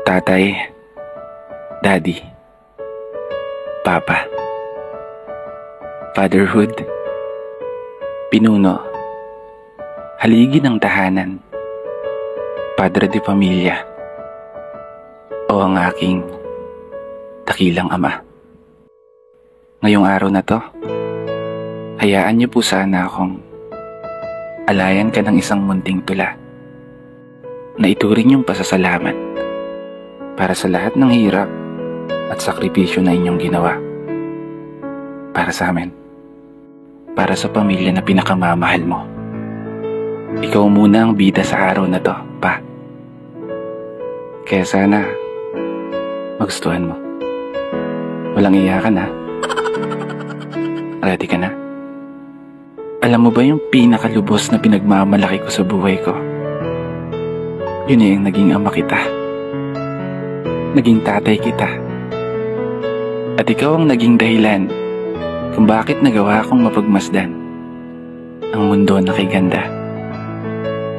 Tatay, Daddy, Papa, Fatherhood, Pinuno, Haligi ng tahanan, Padre de Pamilya, o ang aking dakilang ama. Ngayong araw na to, hayaan niyo po sana akong alayan ka ng isang munting tula na ituring yung pasasalamat para sa lahat ng hirap at sakripisyo na inyong ginawa para sa amin, para sa pamilya na pinakamamahal mo. Ikaw muna ang bida sa araw na to, Pa. Kaya sana magustuhan mo. Walang iyakan, ha? Ready ka na? Alam mo ba yung pinakalubos na pinagmamalaki ko sa buhay ko? Yun yung naging ama kita. Naging tatay kita. At ikaw ang naging dahilan kung bakit nagawa kong mapagmasdan ang mundo na kay ganda.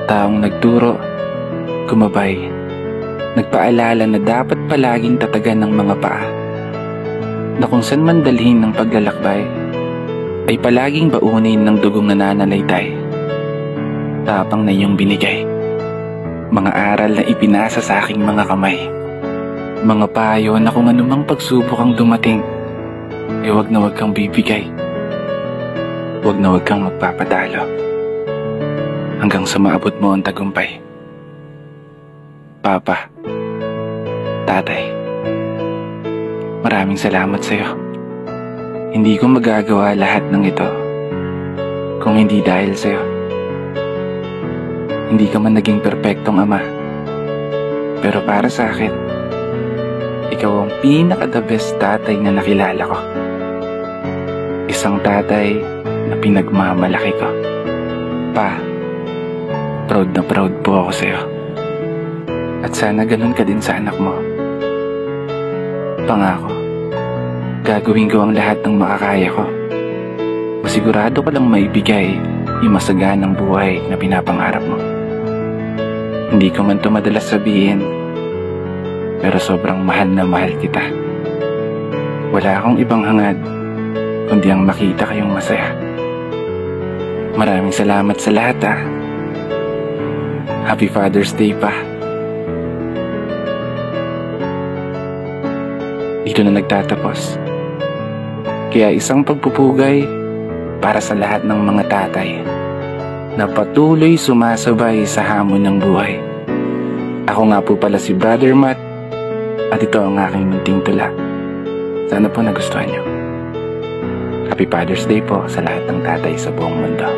Taong nagturo, gumabay, nagpaalala na dapat palaging tatagan ng mga paa, na kung saan man dalhin ng paglalakbay ay palaging baunin ng dugong nananalaytay. Tapang na iyong binigay, mga aral na ipinasa sa aking mga kamay, mga payo na kung anumang pagsubok ang dumating, ay wag na wag kang bibigay, wag na wag kang magpapadalo, hanggang sa maabot mo ang tagumpay. Papa, Tatay, maraming salamat sa iyo. Hindi ko magagawa lahat ng ito kung hindi dahil sa iyo. Hindi ka man naging perpektong ama, pero para sa akin, ikaw ang pinaka-the best tatay na nakilala ko. Isang tatay na pinagmamalaki ko. Pa, proud na proud po ako sa iyo. At sana ganun ka din sa anak mo. Pangako, gagawin ko ang lahat ng makakaya ko. Masigurado ko lang maibigay yung masaganang buhay na pinapangarap mo. Hindi ko man ito madalas sabihin, pero sobrang mahal na mahal kita. Wala akong ibang hangad kundi ang makita kayong masaya. Maraming salamat sa lahat, ha. Happy Father's Day, Pa. Dito na nagtatapos. Kaya isang pagpupugay para sa lahat ng mga tatay na patuloy sumasabay sa hamon ng buhay. Ako nga po pala si Brother Matt, at ito ang aking munting tula. Sana po nagustuhan niyo. Happy Father's Day po sa lahat ng tatay sa buong mundo.